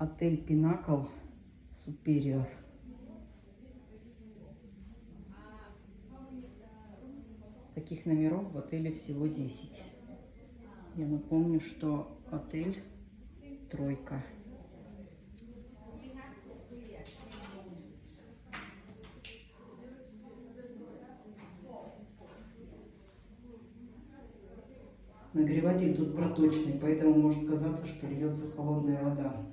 Отель Pinnacle Superior. Таких номеров в отеле всего 10. Я напомню, что отель тройка. Нагреватель тут проточный, поэтому может казаться, что льется холодная вода.